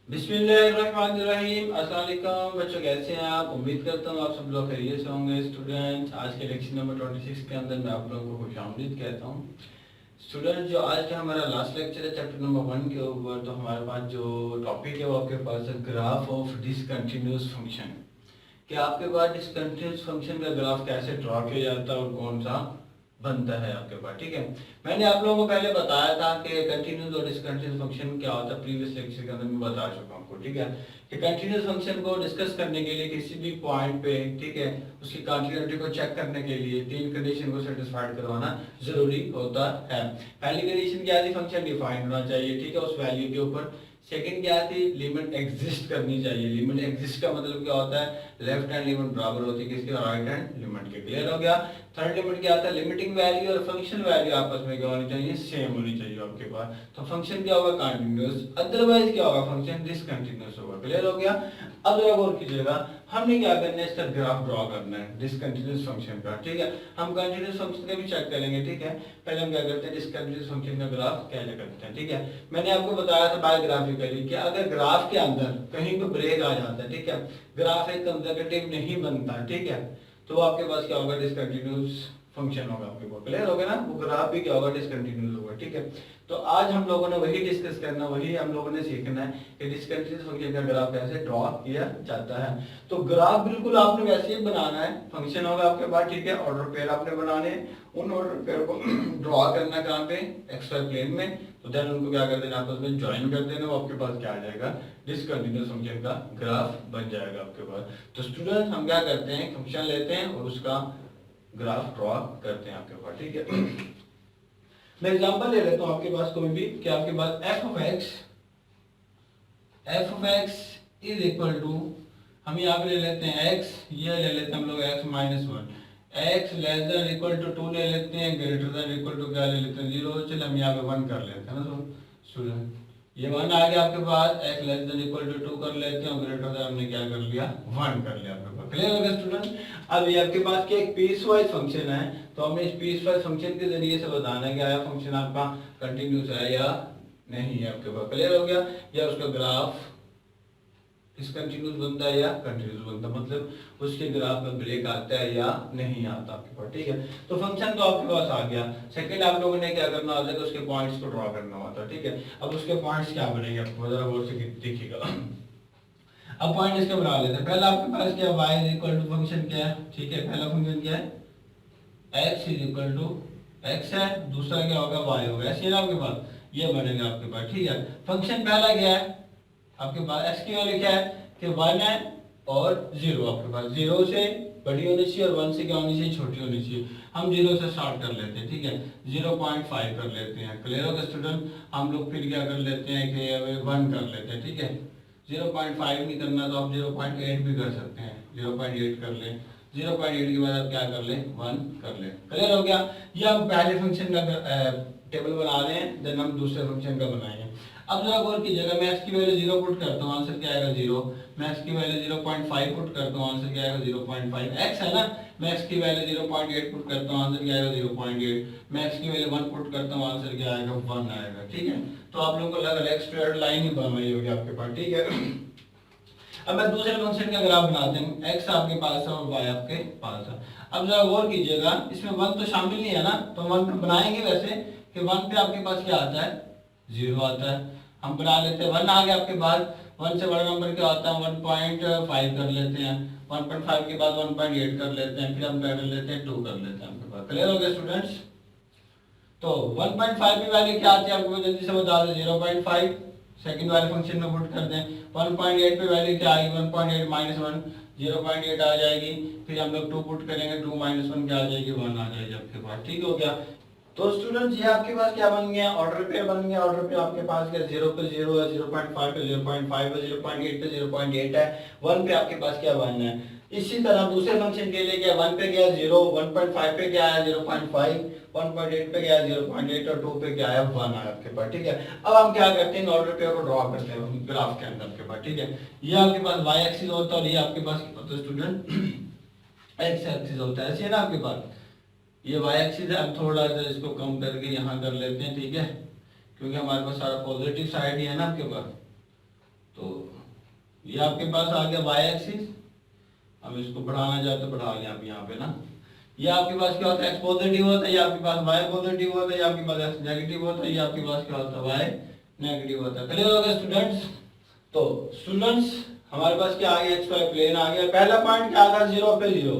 बिस्मिल्लाहिर्रहमानिर्रहीम। अस्सलाम वालेकुम बच्चों, कैसे हैं आप? उम्मीद करता हूँ आप सब लोग खैरियत से होंगे। स्टूडेंट्स, आज के लेक्चर नंबर 26 के अंदर मैं आप लोगों को खुशामदीद कहता हूँ। स्टूडेंट, जो आज का हमारा लास्ट लेक्चर है चैप्टर नंबर 1 के ऊपर, तो हमारे पास जो टॉपिक है वो आपके पास है ग्राफ ऑफ डिसकंटिन्यूअस फंक्शन। कि आपके पास डिसकंटिन्यूअस फंक्शन का ग्राफ कैसे ड्रॉ किया जाता है और कौन सा बनता है आपके पास। ठीक है, मैंने आप लोगों को पहले बताया था कि कंटिन्यूस और डिसकंटिन्यूस फंक्शन क्या होता है। प्रीवियस लेक्चर के अंदर मैं बता चुका हूँ आपको। ठीक है, कि कंटिन्यूस फंक्शन को डिस्कस करने के लिए किसी भी पॉइंट पे, ठीक है, उसकी कंटिन्यूटी को चेक करने के लिए तीन कंडीशन को सेटिस्फाइड करवाना जरूरी होता है। पहली कंडीशन क्या थी? फंक्शन डिफाइंड होना चाहिए, ठीक है, उस वैल्यू के ऊपर। सेकंड क्या थी? लिमिट एग्जिस्ट करनी चाहिए। लिमिट एग्जिस्ट का मतलब क्या होता है? लेफ्ट हैंड लिमिट बराबर होती है किसके? राइट हैंड लिमिट के। क्लियर हो गया? थर्ड लिमिट क्या था? लिमिटिंग वैल्यू और फंक्शन वैल्यू आपस में क्या होनी चाहिए? सेम होनी चाहिए आपके पास। तो फंक्शन क्या होगा? कंटिन्यूअस, अदरवाइज क्या होगा? फंक्शन डिसकंटिन्यूअस होगा। क्लियर हो गया? अब जरा गौर कीजिएगा, हमने क्या करना है? इसका ग्राफ ड्रॉ करना है डिसकंटिन्यूअस फंक्शन का। ठीक है, हम कंटिन्यूअस फंक्शन का भी चेक करेंगे। ठीक है, पहले हम क्या करते हैं? डिसकंटिन्यूअस फंक्शन का ग्राफ कैसे करते हैं। ठीक है, मैंने आपको बताया था बायोग्राफिकली कि अगर ग्राफ के अंदर कहीं पे ब्रेक आ जाता है, ठीक है, ग्राफ एक कंजर्वेटिव नहीं बनता, ठीक है, तो आपके पास क्या होगा? डिसकंटिन्यूअस फंक्शन होगा आपके पास। क्लियर हो गया ना? वो ग्राफ भी क्या होगा? डिसकंटिन्यूअस होगा। ठीक है, तो आज हम लोगों ने वही डिस्कस करना, वही हम लोगों ने सीखना है कि डिसकंटिन्यूअस फंक्शन का ग्राफ कैसे ड्रॉ किया जाता है। तो ग्राफ बिल्कुल आपने वैसे ही बनाना है। फंक्शन होगा आपके पास, ठीक है, ऑर्डर पेयर आपने बनाने हैं। उन ऑर्डर पेयर को ड्रॉ करना कहाँ पे? एक्सवाई प्लेन में। तो देन उनको क्या कर देना? आपस में ज्वाइन कर देना। वो आपके पास क्या आ जाएगा? डिसकंटिन्यूअस फंक्शन का ग्राफ बन जाएगा आपके पास। तो स्टूडेंट, हम क्या करते हैं? फंक्शन लेते हैं और उसका ग्राफ ड्रॉ करते हैं आपके पास। ठीक है, मैं एग्जांपल ले लेता हूं आपके पास कोई भी, कि आपके पास f of x is equal to, हम यहाँ पे ले लेते हैं एक्स, ये ले लेते हैं हम लोग x minus one, x less than equal to two ले लेते हैं, ग्रेटर देन इक्वल टू क्या ले लेते हैं? जीरो। चलिए हम यहाँ पे वन कर लेते हैं ना स्टूडेंट, ये वन आ गया आपके पास। X less than equal to two कर लेते हैं और ग्रेटर देन हमने क्या कर लिया? वन कर लिया आपके पास। क्लियर हो गया स्टूडेंट? अब ये आपके पास क्या एक पीस वाइज फंक्शन है, तो हमें इस पीस वाइज फंक्शन के जरिए से बताना है कि आया फंक्शन आपका कंटिन्यूस है या नहीं है आपके पास। क्लियर हो गया? या उसका ग्राफ डिसकंटिन्यूअस बनता है या कंटिन्यूअस बनता है, मतलब उसके ग्राफ में ब्रेक आता है या नहीं आता आपके पास। ठीक है, तो फंक्शन तो आपके पास आ गया। सेकंड आप लोगों ने क्या करना होता है कि उसके पॉइंट्स को ड्रॉ करना होता है। ठीक है, अब उसके पॉइंट्स क्या बनेंगे आपको जरा गौर से देखिएगा। अब पॉइंट इसके बना लेते हैं। पहला आपके पास क्या? y is equal to function क्या है? ठीक है, पहला फंक्शन क्या है? x is equal to x है। दूसरा क्या होगा? y होगा। ऐसे ना आपके पास ये बनेगा आपके पास। ठीक है, फंक्शन पहला क्या है आपके पास? x की वैल्यू क्या है? कि 1 है और 0 आपके पास। 0 से बड़ी होनी चाहिए और 1 से क्या होनी चाहिए? छोटी होनी चाहिए। हम 0 से स्टार्ट कर लेते हैं। ठीक है, 0.5 कर लेते हैं। क्लियर होगा स्टूडेंट? हम लोग फिर क्या कर लेते हैं कि 1 कर लेते हैं। ठीक है, 0.5 नहीं करना तो आप 0.8 भी कर सकते हैं। 0.8 कर लें, 0.8 के बाद आप क्या कर लें? 1 कर लें। क्लियर हो गया? ये हम पहले फंक्शन का टेबल बना रहे हैं, देन हम दूसरे फंक्शन का बनाएंगे। अब जरा गौर कीजिएगा, मैं x की वैल्यू 0 पुट करता हूँ, आंसर क्या आएगा? 0। मैं x की वैल्यू 0.5 पुट करता हूँ, आंसर क्या आएगा? 0.5। x है ना? मैं x की वैल्यू 0.8 पुट करता हूँ, आंसर क्या आएगा? 0.8। मैं x की वैल्यू 1 पुट करता हूँ, आंसर क्या आएगा? 1 आएगा। ठीक है, तो आप लोगों को लग रहा है स्ट्रेट लाइन ही बन रही होगी आपके पास। ठीक है, अब मैं दूसरे फंक्शन का ग्राफ बनाते हैं। x आपके पास है और y आपके पास है। अब जरा गौर कीजिएगा, इसमें 1 तो शामिल नहीं है ना, तो 1 पे बनाएंगे वैसे कि 1 पे आपके पास क्या आता है? 0 आता है। हम बना लेते हैं, 1 आ गया आपके पास। 1 से बड़ा नंबर क्या होता है? 1.5 कर लेते हैं। 1.5 के बाद 1.8 कर लेते हैं, फिर हम क्या कर लेते हैं? 2 कर लेते हैं आपके पास। क्लियर हो गया स्टूडेंट्स? तो 1.5 की वैल्यू क्या आती है आपको? जल्दी से बता दें। 0.5 सेकंड वाले फंक्शन में पुट कर दें। 1.8 पे वैल्यू क्या आएगी? 1.8 माइनस 1, 0.8 आ जाएगी। फिर हम लोग 2 पुट करेंगे, 2 माइनस 1 क्या आ जाएगी? 1 आ जाएगी आपके पास। ठीक हो गया? तो स्टूडेंट्स, ये आपके पास क्या बन गया? ऑर्डर पेयर बन गया। ऑर्डर पे आपके पास क्या? 0 पे 0 है, 0.5 पे 0.5 है, 0.8 पे 0.8 है, 1 पे आपके पास क्या बनना है? इसी तरह दूसरे फंक्शन के लिए क्या? 1 पे क्या? 0, 1.5 पे क्या है? 0.5, 1.8 पे क्या है? 0.8 और 2 पे क्या है? 1 है आपके पास। ठीक है, अब हम क्या करते हैं? ऑर्डर पेयर को ड्रॉ करते हैं ग्राफ के अंदर आपके पास। ठीक है, ये आपके पास y एक्सिस होता है और ये आपके पास क्या होता है स्टूडेंट? x एक्सिस होता है। ऐसे है ना आपके पास? ये y एक्सिस है। अब थोड़ा सा इसको कम करके यहाँ कर लेते हैं। ठीक है, क्योंकि हमारे पास सारा पॉजिटिव साइड ही है ना आपके पास। तो ये आपके पास आ गया वाई एक्सिस। हम इसको बढ़ाना चाहते तो बढ़ा लें आप यहाँ पे ना। ये आपके पास क्या होता है, एक्स पॉजिटिव होता है, ये आपके पास वाई पॉजिटिव होता है, ये आपके पास एक्स नेगेटिव होता है, ये आपके पास क्या होता है वाई नेगेटिव होता है। क्लियर हो गया स्टूडेंट्स? तो स्टूडेंट्स हमारे पास क्या आ गया, एक्स वाई प्लेन आ गया। पहला पॉइंट क्या था, 0 पे 0,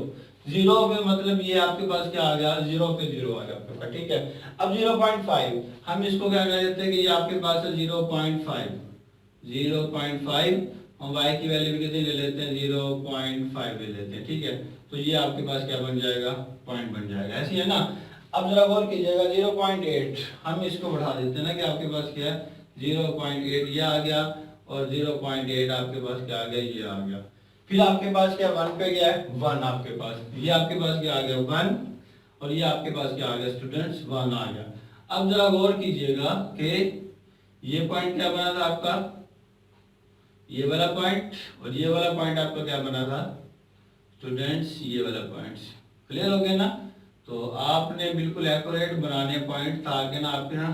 0 पे मतलब ये आपके पास क्या आ गया, 0 पे 0 आ गया आपके पास, ठीक है। अब 0.5 हम इसको क्या कह देते हैं कि ये आपके पास है 0.5, 0.5 हम y की वैल्यू भी कितनी ले लेते हैं, 0.5 ले लेते हैं, ठीक है। तो ये आपके पास क्या बन जाएगा, पॉइंट बन जाएगा, ऐसी है ना। अब जरा गौर कीजिएगा 0.8 हम इसको बढ़ा देते हैं ना कि आपके पास क्या है 0.8 ये आ गया, और 0.8 आपके पास क्या आ गया, ये आ गया। फिर आपके पास क्या 1 पे गया है 1, आपके पास ये आपके पास क्या आ गया 1, और ये आपके पास क्या आ गया स्टूडेंट्स 1 आ गया। अब जरा गौर कीजिएगा कि ये पॉइंट क्या बना था आपका, ये वाला पॉइंट, और ये वाला पॉइंट आपका क्या बना था स्टूडेंट्स, ये वाला पॉइंट। क्लियर हो गया ना। तो आपने बिल्कुल एक्यूरेट बनाने पॉइंट ताकि ना आपके ना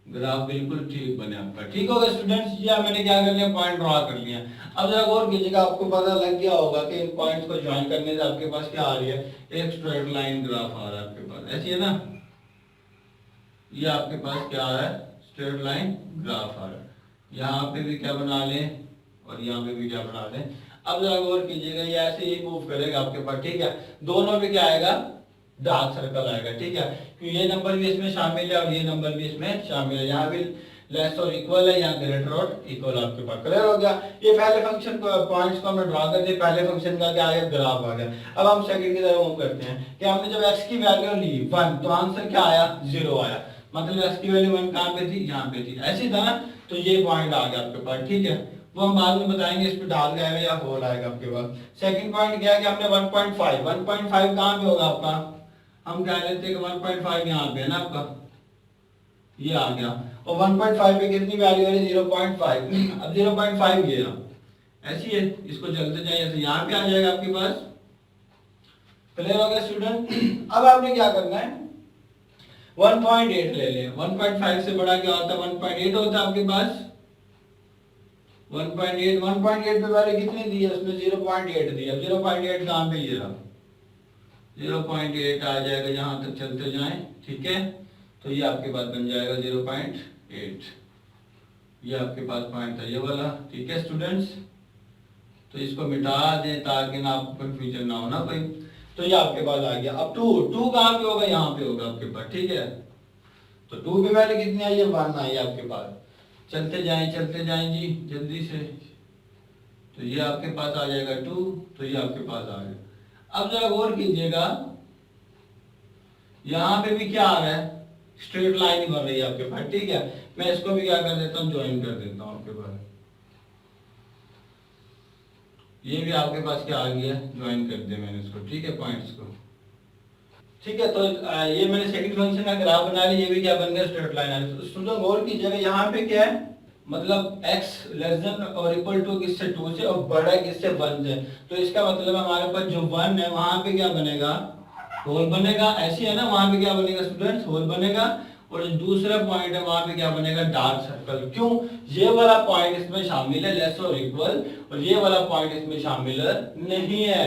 ग्राफ बिल्कुल ठीक बने आपका। ठीक हो गया स्टूडेंट्स, ये मैंने क्या कर लिया, पॉइंट ड्रॉ कर लिया। अब जरा गौर कीजिएगा, आपको पता लग गया होगा कि इन पॉइंट्स को ज्वाइन करने से आपके पास क्या आ रही है, एक स्ट्रेट लाइन ग्राफ आ रहा है आपके पास, ऐसी है ना। ये आपके पास क्या आ रहा है, स्ट्रेट लाइन ग्राफ आ रहा है। यहाँ पे भी क्या बना लें, और यहाँ पे भी क्या बना लें। अब जरा गौर कीजिएगा, ये ऐसे ही मूव करेगा आपके पास, ठीक है। दोनों पे क्या आएगा, डार्क सर्कल आएगा, ठीक है। क्योंकि ये नंबर भी इसमें शामिल है और ये नंबर भी इसमें शामिल है। यहाँ भी लेस और इक्वल है, यहाँ ग्रेटर और इक्वल आपके पास। क्लियर हो गया। ये पहले फंक्शन को पॉइंट्स को हमने ड्रॉ कर दिया, पहले फंक्शन का क्या आ गया, ग्राफ आ गया। अब हम सेकंड की तरफ मूव करते हैं कि हमने जब x की वैल्यू ली 1 तो आंसर क्या आया, 0 आया। मतलब x की वैल्यू 1 कहाँ पे थी, यहाँ पे थी, ऐसी था ना। तो ये पॉइंट आ गया आपके पास, ठीक है। वो हम बाद में बताएंगे, इस पे डाल आएगा या होल आएगा आपके पास। सेकंड पॉइंट क्या है कि हमने 1.5 कहाँ पे होगा आपका, हम कह लेते हैं कि 1.5 यहाँ पे है ना आपका, ये आ गया। और 1.5 पे कितनी वैल्यू है, 0.5। अब 0.5 ये ऐसी है, इसको चलते जाए ऐसे यहाँ पे आ जाएगा आपके पास। क्लियर हो गया स्टूडेंट। अब आपने क्या करना है, 1.8 ले लें। 1.5 से बड़ा क्या होता है, 1.8 होता है आपके पास। 1.8 पे वैल्यू कितनी दी है उसमें, 0.8 दी है। 0.8 कहाँ पे, ये रहा 0.8 आ जाएगा, यहाँ तक चलते जाएं, ठीक है। तो ये आपके पास बन जाएगा 0.8, ये आपके पास पॉइंट था ये वाला, ठीक है स्टूडेंट्स। तो इसको मिटा दें ताकि ना आपको कंफ्यूजन ना हो ना कोई। तो ये आपके पास आ गया। अब 2 कहाँ पे होगा, यहाँ पे होगा आपके पास, ठीक है। तो 2 पे वैल्यू कितनी आई है, 1 आई है आपके पास। चलते जाएं जी जल्दी से। तो ये आपके पास आ जाएगा 2, तो ये आपके पास आ गया। अब जरा गौर कीजिएगा, यहाँ पे भी क्या आ रहा है, स्ट्रेट लाइन ही बन रही है आपके पास, ठीक है। मैं इसको भी क्या कर देता हूँ, ज्वाइन कर देता हूँ आपके पास। ये भी आपके पास क्या आ गया, ज्वाइन कर दिया मैंने इसको, ठीक है, पॉइंट्स को, ठीक है। तो ये मैंने सेकंड फंक्शन का ग्राफ बना लिया, ये भी क्या बन गया, स्ट्रेट लाइन आ रही है। स्टूडेंट गौर कीजिएगा, यहाँ पे क्या है, मतलब x लेस देन और इक्वल टू किससे, 2 से, और बड़ा है किससे, 1 से। तो इसका मतलब हमारे पास जो 1 है वहां पे क्या बनेगा, होल बनेगा, ऐसी है ना। वहां पे क्या बनेगा स्टूडेंट्स, होल बनेगा। और जो दूसरा पॉइंट है वहां पे क्या बनेगा, डार्क सर्कल। क्यों, ये वाला पॉइंट इसमें शामिल है, लेस और इक्वल, और ये वाला पॉइंट इसमें शामिल नहीं है।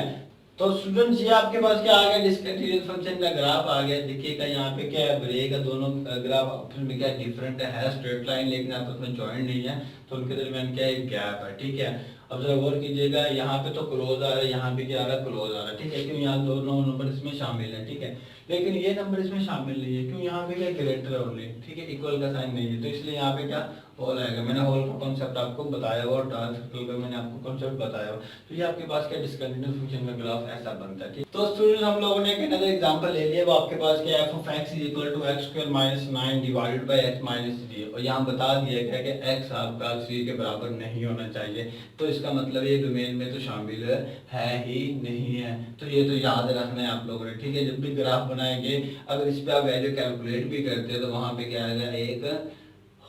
तो स्टूडेंट्स ये आपके पास क्या आ गया, डिस्कंटिन्यूअस फंक्शन का ग्राफ आ गया। देखिएगा यहाँ पे क्या है, ब्रेक है, दोनों ग्राफ आपस में क्या डिफरेंट है स्ट्रेट लाइन, लेकिन आपस में जॉइंट नहीं है। तो उनके दरमियान क्या एक गैप है, ठीक है। अब जरा गौर कीजिएगा, यहाँ पे तो क्लोज आ रहा है, यहाँ पे क्या आ रहा है, क्लोज आ रहा है, ठीक है। क्यों, यहाँ दोनों नंबर इसमें शामिल है, ठीक है। लेकिन ये नंबर इसमें शामिल नहीं है, क्यों, यहाँ पे क्या ग्रेटर ओनली, ठीक है, इक्वल का साइन नहीं है। तो इसलिए यहाँ पे क्या होल आएगा। मैंने होल का कॉन्सेप्ट आपको बताया हुआ, और डार्क सर्कल का मैंने आपको कॉन्सेप्ट बताया हुआ। तो ये आपके पास क्या डिस्कंटिन्यूअस फंक्शन का ग्राफ ऐसा बनता है, ठीक। तो स्टूडेंट हम लोगों ने एक अनदर एग्जांपल ले लिया। वो आपके पास क्या f of x is equal to x² - 9 divided by x - 3, और यहाँ बता दिया गया कि x आपका 3 के बराबर नहीं होना चाहिए। तो इसका मतलब ये डोमेन में तो शामिल है ही नहीं है। तो ये तो याद रखना है आप लोगों ने, ठीक है। जब भी ग्राफ बनाएंगे, अगर इस पे आप वैल्यू कैलकुलेट भी करते हैं तो वहां पे क्या आएगा, एक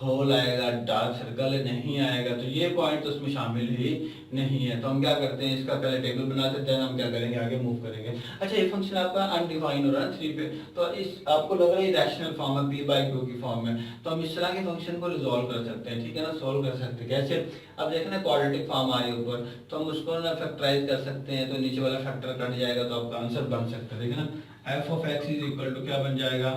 होल आएगा, डार्क सर्कल नहीं आएगा, तो ये पॉइंट तो उसमें शामिल ही नहीं है। तो हम क्या करते हैं, इसका पहले टेबल बनाते हैं, देन हम क्या करेंगे, आगे मूव करेंगे। अच्छा, ये फंक्शन आपका अनडिफाइन हो रहा है 3 पे, तो इस आपको लग रहा है रैशनल फॉर्म है, p/q की फॉर्म में, तो हम इस तरह के फंक्शन को रिजॉल्व कर सकते हैं, ठीक है ना, सोल्व कर सकते हैं। कैसे, अब देखना क्वाड्रेटिक फॉर्म आ रही है ऊपर, तो हम उसको ना फैक्टराइज कर सकते हैं, तो नीचे वाला फैक्टर कट जाएगा, तो आपका आंसर बन सकता है। देखना f of x is equal to क्या बन जाएगा,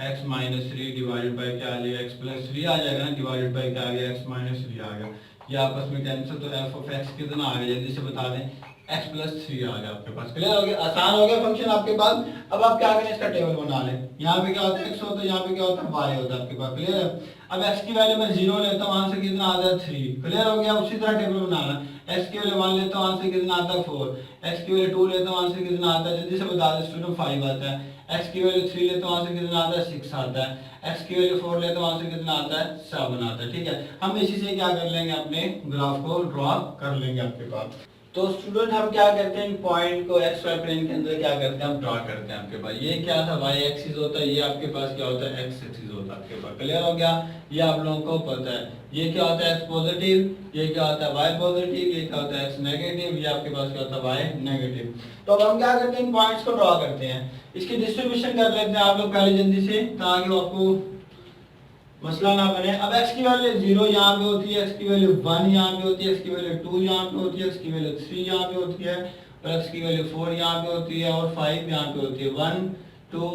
x माइनस 3 डिवाइडेड बाई क्या आ जाएगा, x प्लस 3 आ जाएगा ना, डिवाइडेड बाई क्या आ गया, x माइनस 3 आ गया। ये आपस में कैंसिल, तो f ऑफ x कितना आ गया, जल्दी से बता दें, x प्लस 3 आ गया आपके पास। क्लियर हो गया, आसान हो गया फंक्शन आपके पास। अब आप क्या करें, इसका टेबल बना लें। यहाँ पे क्या होता है, x होता है, यहाँ पे क्या होता है, y होता है आपके पास। क्लियर है, अब x की वैल्यू मैं 0 लेता हूँ, आंसर कितना आता है 3। क्लियर हो गया, उसी तरह टेबल बनाना, x की वैल्यू 1 लेता हूँ, आंसर कितना आता है 4, x की वैल्यू 2 लेता हूँ, आंसर कितना आता है, जल्दी से बता दें स्टूडेंट, 5 आता है, x की वैल्यू 3 लेता हूँ, आंसर कितना आता है 6 आता है, x की वैल्यू 4 लेता हूँ, आंसर कितना आता है 7 आता है। ठीक है, हम इसी से क्या कर लेंगे, अपने ग्राफ को ड्रॉ कर लेंगे आपके पास। तो स्टूडेंट हम क्या करते हैं, पॉइंट को एक्स वाई प्लेन के अंदर क्या करते हैं, हम ड्रॉ करते हैं आपके पास। ये क्या था, वाई एक्सिस होता है, ये आपके पास क्या होता है, एक्स एक्सिस होता है आपके पास। क्लियर हो गया, ये आप लोगों को पता है। ये क्या होता है, एक्स पॉजिटिव, ये क्या होता है, वाई पॉजिटिव, ये क्या होता है, एक्स नेगेटिव, ये आपके पास क्या होता है, वाई नेगेटिव। तो अब हम क्या करते हैं, इन पॉइंट्स को ड्रॉ करते हैं, इसकी डिस्ट्रीब्यूशन कर लेते हैं आप लोग पहले जल्दी से, ताकि आपको मसला ना बने। अब x की वैल्यू 0 यहाँ पे होती है, x की वैल्यू 1 यहाँ पे होती है, x की वैल्यू 2 यहाँ पे होती है, x की वैल्यू 3 यहाँ पे होती है, और x की वैल्यू 4 यहाँ पे होती है, और 5 यहाँ पे होती है। 1 2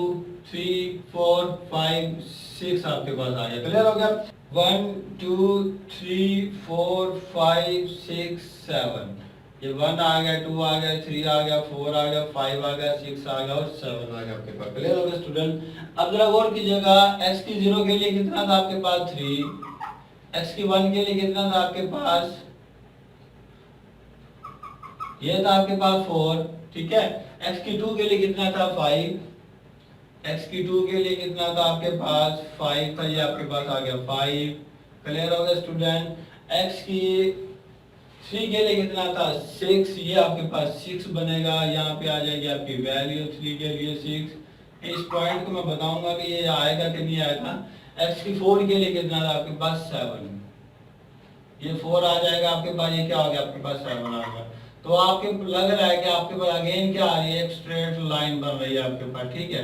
3 4 5 6 आपके पास आ गया। क्लियर हो गया, 1 2 3 4 5 6 7, ये 1 आ गया, 2 आ गया, 3 आ गया, 4 आ गया, 5 आ गया, 6 आ गया, और 7 आ गया आपके पास। क्लियर हो गया स्टूडेंट। अब जरा गौर कीजिएगा, x की 0 के लिए कितना था आपके पास 3, x की 1 के लिए कितना था आपके पास, ये था आपके पास 4, ठीक है। x की 2 के लिए कितना था 5, x की 2 के लिए कितना था आपके पास 5 था, ये आपके पास आ गया 5। क्लियर हो गया स्टूडेंट। x की 3 के लिए कितना था 6, ये आपके पास 6 बनेगा, यहाँ पे आ जाएगी आपकी वैल्यू 3 के लिए 6। इस पॉइंट को मैं बताऊंगा कि ये आएगा कि नहीं आएगा। x की 4 के लिए कितना था आपके पास 7, ये 4 आ जाएगा आपके पास, ये क्या हो गया आपके पास 7 आ गया। तो आपके लग रहा है कि आपके पास अगेन क्या आ रही है, एक स्ट्रेट लाइन बन रही है आपके पास। ठीक है,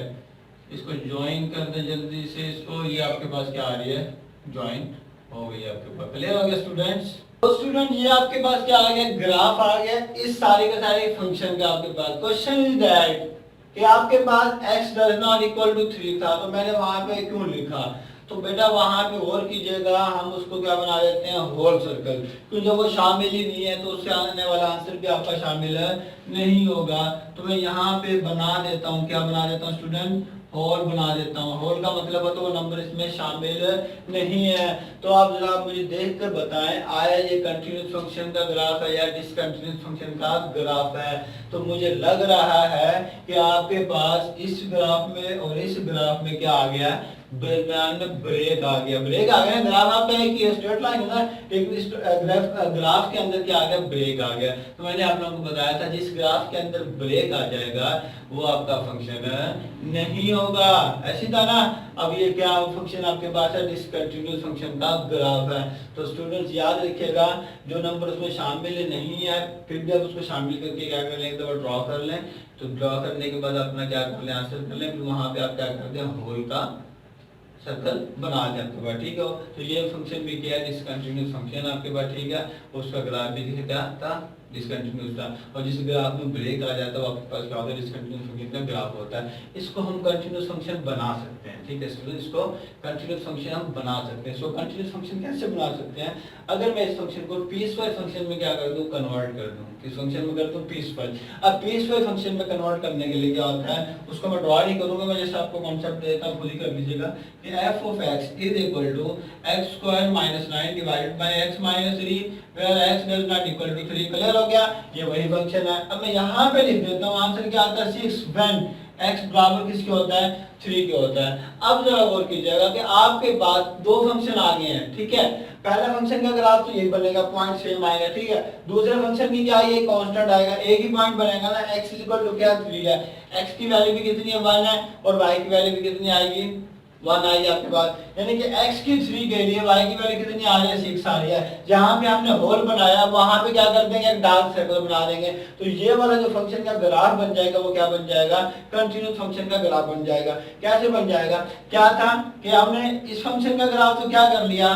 इसको ज्वाइन कर दे जल्दी से इसको, ये आपके पास क्या आ रही है, ज्वाइन हो गई आपके पास। क्लियर हो गया स्टूडेंट्स। तो स्टूडेंट ये आपके पास क्या आ गया, ग्राफ आ गया इस सारे के सारे फंक्शन का आपके पास। क्वेश्चन इज दैट कि आपके पास x does not equal to 3 था, तो मैंने वहां पे क्यों लिखा, तो बेटा वहां पे गौर कीजिएगा, हम उसको क्या बना देते हैं, होल सर्कल, क्योंकि जब वो शामिल ही नहीं है तो उससे आने वाला आंसर भी आपका शामिल नहीं होगा। तो मैं यहाँ पे बना देता हूँ, क्या बना देता हूँ स्टूडेंट, होल बना देता हूँ। होल का मतलब है तो वो नंबर इसमें शामिल नहीं है। तो आप जरा मुझे देख कर बताएं, आया ये कंटिन्यूस फंक्शन का ग्राफ है या डिसकंटिन्यूस फंक्शन का ग्राफ है। तो मुझे लग रहा है कि आपके पास इस ग्राफ में और इस ग्राफ में क्या आ गया, दरमियान में ब्रेक आ गया। ब्रेक आ गया, ग्राफ आपका एक ही स्ट्रेट लाइन है ना, एक ग्राफ के अंदर क्या आ गया, ब्रेक आ गया। तो मैंने आप लोगों को बताया था जिस ग्राफ के अंदर ब्रेक आ जाएगा वो आपका फंक्शन नहीं होगा, ऐसी था ना। अब ये क्या फंक्शन आपके पास है, डिसकंटिन्यूअस फंक्शन का ग्राफ है। तो स्टूडेंट्स याद रखिएगा, जो नंबर उसमें शामिल नहीं है फिर भी आप उसको शामिल करके क्या कर लें, तो ड्रॉ कर लें। तो ड्रॉ करने के बाद अपना क्या कर लें, आंसर कर लें, फिर वहां पे आप क्या करते हैं, होल का सर्कल बना दें आपके पास। ठीक है, तो ये फंक्शन भी क्या है, डिसकंटिन्यूअस फंक्शन आपके पास। ठीक है, उसका ग्राफ भी क्या था, डिसकंटिन्यूअस था। और जिस ग्राफ में ब्रेक आ जाता है आपके पास क्या होता है, डिसकंटिन्यूअस फंक्शन का ग्राफ होता है। इसको हम कंटिन्यूअस फंक्शन बना सकते हैं। ठीक है स्टूडेंट, इसको कंटिन्यूअस फंक्शन हम बना सकते हैं। इसको कंटिन्यूअस फंक्शन कैसे बना सकते हैं, अगर मैं इस फंक्शन को पीसवाइज फंक्शन में क्या कर दूं, कन्वर्ट कर दूं। किस फंक्शन में कर दूं, पीसवाइज। अब पीसवाइज फंक्शन में कन्वर्ट करने के लिए क्या होता है, उसको मैं ड्रॉ नहीं करूंगा, मैं जैसे आपको कॉन्सेप्ट देता हूं खुद ही कर लीजिएगा कि f of x is equal to x square minus 9 divided by x minus 3 where x does not equal to 3। Clear हो गया, ये वही फंक्शन है। अब मैं यहाँ पे लिख देता हूँ, आंसर क्या आता है 6 व्हेन x बराबर किसके होता है, 3 के होता है। अब जरा गौर कीजिएगा कि आपके पास दो फंक्शन आ गए हैं। ठीक है, पहला फंक्शन का ग्राफ तो यही बनेगा, पॉइंट सेम आएगा। ठीक है, दूसरे फंक्शन की क्या ये कांस्टेंट आएगा, एक ही पॉइंट बनेगा ना, x इक्वल टू क्या 3 है, x की वैल्यू भी कितनी है 1 है, और y की वैल्यू भी कितनी आएगी 1 आई आपके पास, यानी कि x की 3 के लिए y की वैल्यू कितनी आ रही है 6 आ रही है। जहां पे हमने होल बनाया वहां पे क्या कर देंगे, एक डार्क सर्कल बना देंगे, तो ये वाला जो फंक्शन का ग्राफ बन जाएगा वो क्या बन जाएगा, कंटिन्यूस फंक्शन का ग्राफ बन जाएगा। कैसे बन जाएगा, क्या था कि हमने इस फंक्शन का ग्राफ तो क्या कर लिया,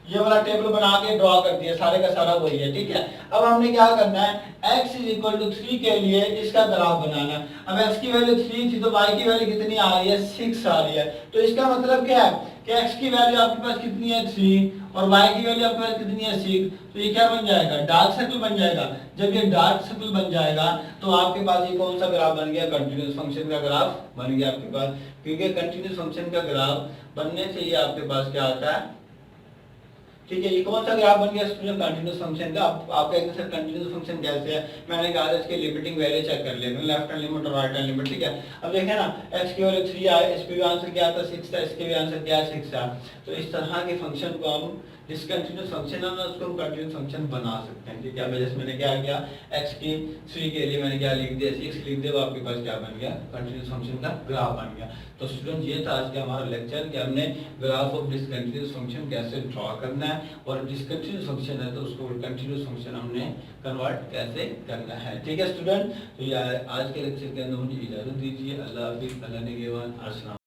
ये वाला टेबल बना के ड्रॉ कर दिया, सारे का सारा वही है, ठीक है। अब हमने क्या करना है, x इज इक्वल टू 3 के लिए इसका ग्राफ बनाना है। अब x की वैल्यू 3 थी तो y की वैल्यू कितनी आ रही है, 6 आ रही है। तो इसका मतलब क्या है कि x की वैल्यू आपके पास कितनी है 3 और y की वैल्यू आपके पास कितनी है 6, तो ये क्या बन जाएगा, डार्क सर्कल बन जाएगा। जब ये डार्क सर्कल बन जाएगा तो आपके पास ये कौन सा ग्राफ बन गया, कंटिन्यूस फंक्शन का ग्राफ बन गया आपके पास, क्योंकि कंटिन्यूस फंक्शन का ग्राफ बनने से ये आपके पास क्या आता है, ठीक है। ये कौन सा ग्राफ बन गया स्टूडेंट, कंटिन्यूस फंक्शन का। आपका एक सर कंटिन्यूस फंक्शन कैसे है, मैंने कहा था इसके लिमिटिंग वैल्यू चेक कर लेना, लेफ्ट हैंड लिमिट और राइट हैंड लिमिट, ठीक है। अब देखें ना, x की वैल्यू 3 आए, इस पे भी आंसर क्या था 6 था, इसके भी आंसर क्या है 6 था। तो इस तरह के फंक्शन को हम डिसकंटिन्यूस फंक्शन है ना उसको हम कंटिन्यूस फंक्शन बना सकते हैं, ठीक है। मैं जैसे मैंने क्या किया, x की 3 के लिए मैंने क्या लिख दिया 6 लिख दिया, वो आपके पास क्या बन गया, कंटिन्यूस फंक्शन का ग्राफ बन गया। तो स्टूडेंट ये था आज का हमारा लेक्चर कि हमने ग्राफ ऑफ डिसकंटिन्यूस फंक्शन कैसे ड्रॉ करना है और डिसकंटिन्यूस फंक्शन है तो उसको कंटिन्यूस फंक्शन हमने कन्वर्ट कैसे करना है, ठीक है स्टूडेंट। तो ये आज के लेक्चर के अंदर मुझे इजाजत दीजिए। अल्लाह हाफिज़, अल्लाह निगहबान, अस्सलाम।